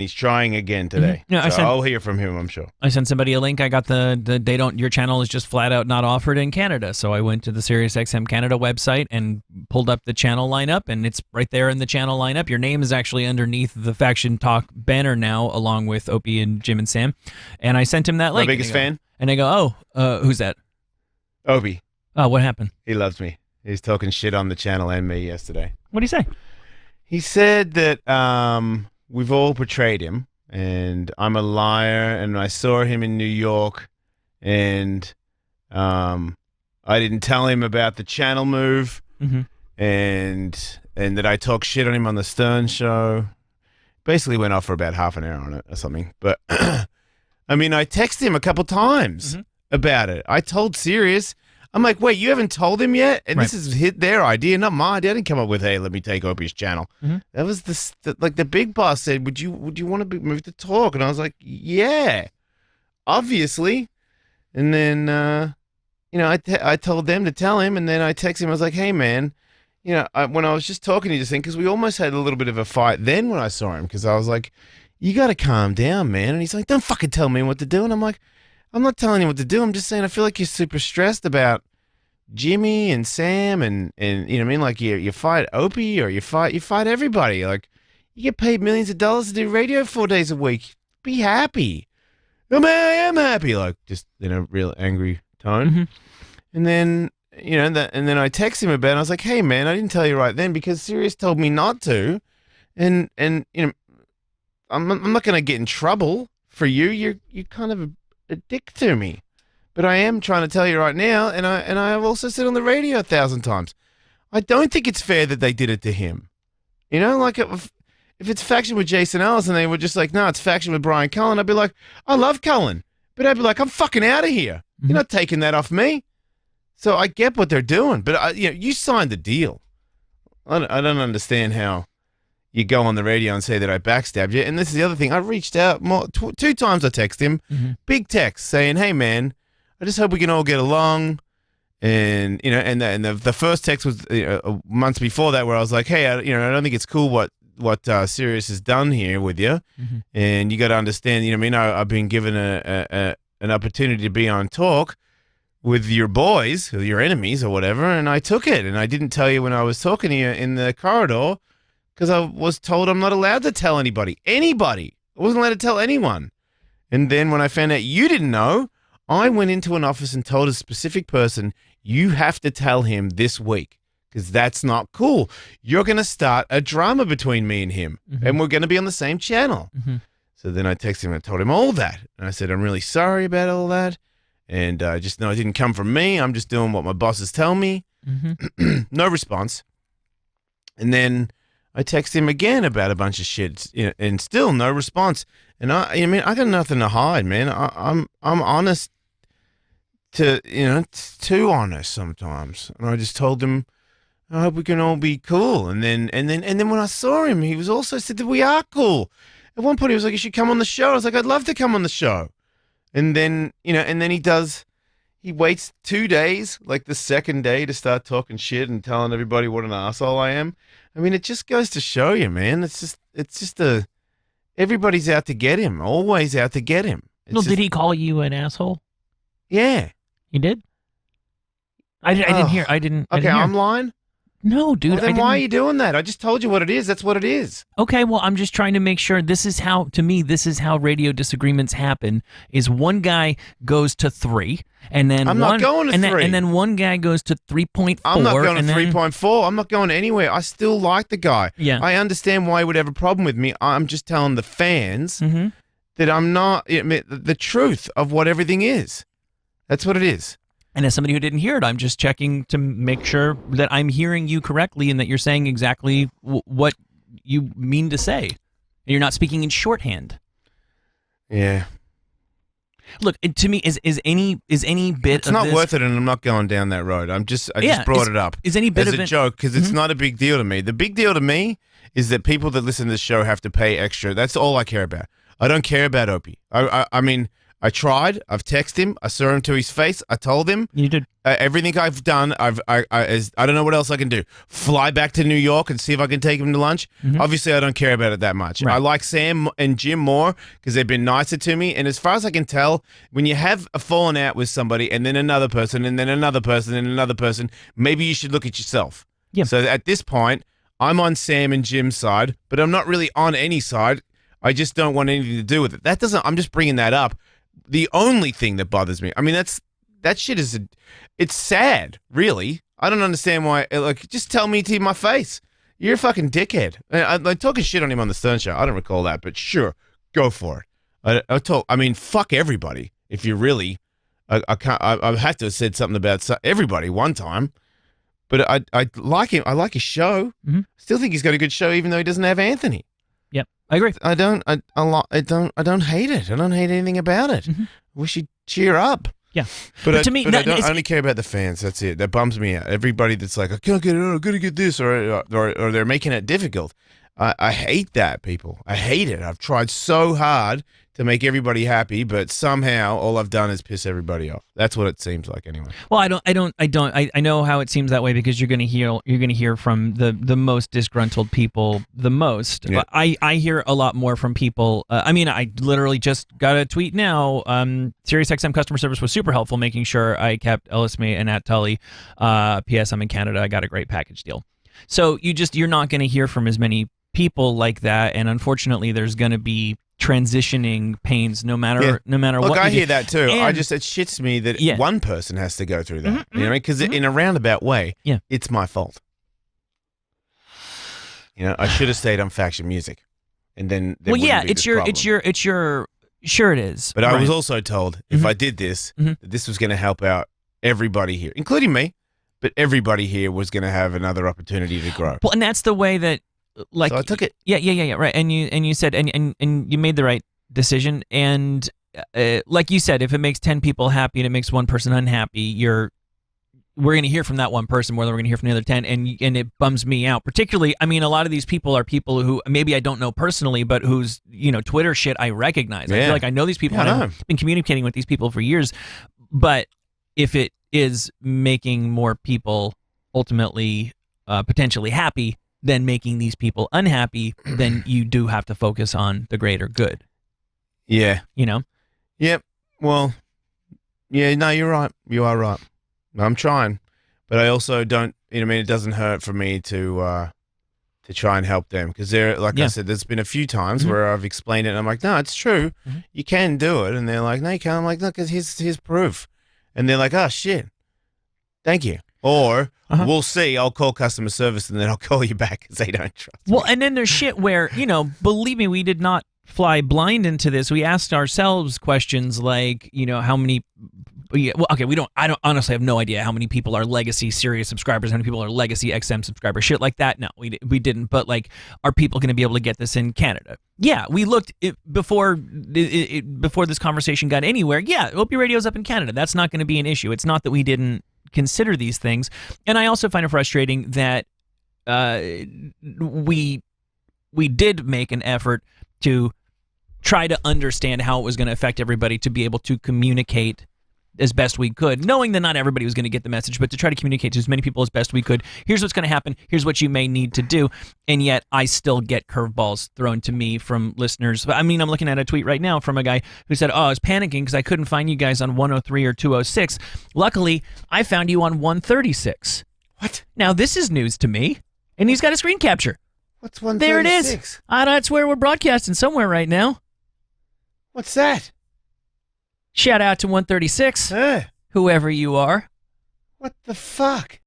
He's trying again today. Yeah, so I'll hear from him, I'm sure. I sent somebody a link. I got your channel is just flat out not offered in Canada. So I went to the SiriusXM Canada website and pulled up the channel lineup, and it's right there in the channel lineup. Your name is actually underneath the Faction Talk banner now, along with Opie and Jim and Sam. And I sent him that link. My biggest fan. And I go, who's that? Opie. Oh, what happened? He loves me. He's talking shit on the channel and me yesterday. What did he say? He said that we've all betrayed him, and I'm a liar, and I saw him in New York, and I didn't tell him about the channel move, and that I talk shit on him on the Stern show. Basically went off for about half an hour on it or something. But, I mean, I texted him a couple times about it. I told Sirius, I'm like, wait, you haven't told him yet? And this is their idea, not my idea. I didn't come up with, hey, let me take Opie's channel. That was the big boss said, would you want to move to Talk? And I was like, yeah, obviously. And then, I told them to tell him, and then I texted him. I was like, hey, man, when I was just talking to you, because we almost had a little bit of a fight then when I saw him, because I was like, you got to calm down, man. And he's like, don't fucking tell me what to do. And I'm like, I'm not telling you what to do. I'm just saying I feel like you're super stressed about Jimmy and Sam and you know what I mean? Like you fight Opie or you fight everybody. Like you get paid millions of dollars to do radio 4 days a week. Be happy. I am happy. Like just in a real angry tone. And then and then I text him about it. I was like, hey man, I didn't tell you right then because Sirius told me not to. And I'm not gonna get in trouble for you. You're kind of a dick to me, but I am trying to tell you right now, and I have also said on the radio 1,000 times, I don't think it's fair that they did it to him. Like if it's Faction with Jason Ellis and they were just like, no, it's Faction with Brian Cullen, I'd be like, I love Cullen, but I'd be like, I'm fucking out of here. You're not taking that off me. So I get what they're doing, but you signed the deal. I don't understand how you go on the radio and say that I backstabbed you. And this is the other thing. I reached out more, 2 times. I texted him, big text saying, hey, man, I just hope we can all get along. And, the first text was months before that where I was like, hey, I don't think it's cool what Sirius has done here with you. And you got to understand, I've been given an opportunity to be on Talk with your boys, or your enemies or whatever. And I took it. And I didn't tell you when I was talking to you in the corridor, because I was told I'm not allowed to tell anybody. I wasn't allowed to tell anyone. And then when I found out you didn't know, I went into an office and told a specific person, you have to tell him this week, because that's not cool. You're going to start a drama between me and him, and we're going to be on the same channel. So then I texted him and told him all that. And I said, I'm really sorry about all that. And just know it didn't come from me. I'm just doing what my bosses tell me. No response. And then I text him again about a bunch of shit, and still no response. And I got nothing to hide, man. I'm honest too honest sometimes. And I just told him, I hope we can all be cool. And then when I saw him, he was also said that we are cool. At one point, he was like, you should come on the show. I was like, I'd love to come on the show. And then, he waits 2 days, like the second day, to start talking shit and telling everybody what an asshole I am. I mean, it just goes to show you, man. It's just everybody's out to get him, always out to get him. Did he call you an asshole? Yeah. He did? I didn't hear. Okay, I'm lying? No, dude. Well, then why are you doing that? I just told you what it is. That's what it is. Okay, well, I'm just trying to make sure this is how radio disagreements happen, is one guy goes to 3, and then I'm not going to 3. And then one guy goes to 3.4. I'm not going to 3.4. I'm not going anywhere. I still like the guy. Yeah. I understand why he would have a problem with me. I'm just telling the fans that I'm not the truth of what everything is. That's what it is. And as somebody who didn't hear it, I'm just checking to make sure that I'm hearing you correctly and that you're saying exactly what you mean to say. And you're not speaking in shorthand. Yeah. Look, to me, is any bit it's of not this worth it, and I'm not going down that road. I just brought it up. Is any bit as of a joke, because it's not a big deal to me. The big deal to me is that people that listen to the show have to pay extra. That's all I care about. I don't care about Opie. I mean, I tried. I've texted him. I saw him to his face. I told him. You did. Everything I've done, I don't know what else I can do. Fly back to New York and see if I can take him to lunch. Obviously, I don't care about it that much. Right. I like Sam and Jim more because they've been nicer to me. And as far as I can tell, when you have a falling out with somebody and then another person and then another person and another person, maybe you should look at yourself. Yeah. So at this point, I'm on Sam and Jim's side, but I'm not really on any side. I just don't want anything to do with it. I'm just bringing that up. The only thing that bothers me, I mean, that shit it's sad, really. I don't understand why. Like, just tell me to my face. You're a fucking dickhead. I'm talking shit on him on the Stern Show. I don't recall that, but sure, go for it. I mean, fuck everybody. If you really, I can't. I have to have said something about everybody one time. But I like him. I like his show. Still think he's got a good show, even though he doesn't have Anthony. Yep, I agree. I don't hate it. I don't hate anything about it. We should cheer up. Yeah, but to me, I only care about the fans. That's it. That bums me out. Everybody that's like, I can't get it. I'm gonna get this, or they're making it difficult. I hate that, people. I hate it. I've tried so hard to make everybody happy, but somehow all I've done is piss everybody off. That's what it seems like, anyway. Well, I know how it seems that way because you're going to hear from the most disgruntled people the most. Yeah. I hear a lot more from people. I mean, I literally just got a tweet now. SiriusXM customer service was super helpful, making sure I kept Ellis May and Nat Tully. P.S. I'm in Canada. I got a great package deal. So you're not going to hear from as many people like that, and unfortunately, there's going to be transitioning pains no matter Look, what. I hear that too. And it shits me that Yeah. one person has to go through that. You know what I mean? Because in a roundabout way, it's my fault. You know, I should have stayed on Faction Music, and then there wouldn't be this problem. Sure it is. But I Right. was also told if I did this, that this was going to help out everybody here, including me. But everybody here was going to have another opportunity to grow. Well, and that's the way that, like, So I took it. Yeah, right. And you said, and you made the right decision. And like you said, if it makes 10 people happy and it makes one person unhappy, we're going to hear from that one person more than we're going to hear from the other 10, and it bums me out. Particularly, I mean, a lot of these people are people who maybe I don't know personally, but whose Twitter shit I recognize. I feel like I know these people. Yeah, and I've been communicating with these people for years. But if it is making more people ultimately potentially happy than making these people unhappy, then you do have to focus on the greater good. Yeah. Yep. Well, yeah, no, you're right. You are right. I'm trying. But I also don't, it doesn't hurt for me to try and help them. Because I said, there's been a few times where I've explained it and I'm like, no, it's true. You can do it. And they're like, no, you can't. I'm like, no, because here's proof. And they're like, oh, shit. Thank you. Or we'll see. I'll call customer service and then I'll call you back because they don't trust me. Well, and then there's shit where, believe me, we did not fly blind into this. We asked ourselves questions like, how many. Well, okay, I don't honestly have no idea how many people are legacy Sirius subscribers, how many people are legacy XM subscribers, shit like that. No, we didn't. But like, are people going to be able to get this in Canada? Yeah, we looked before this conversation got anywhere. Yeah, Opie Radio's up in Canada. That's not going to be an issue. It's not that we didn't consider these things. And I also find it frustrating that we did make an effort to try to understand how it was going to affect everybody, to be able to communicate as best we could, knowing that not everybody was going to get the message, but to try to communicate to as many people as best we could. Here's what's going to happen. Here's what you may need to do. And yet I still get curveballs thrown to me from listeners. I mean, I'm looking at a tweet right now from a guy who said, I was panicking because I couldn't find you guys on 103 or 206. Luckily, I found you on 136. What? Now, this is news to me. And he's got a screen capture. What's 136? There it is. That's where we're broadcasting somewhere right now. What's that? Shout out to 136, whoever you are. What the fuck?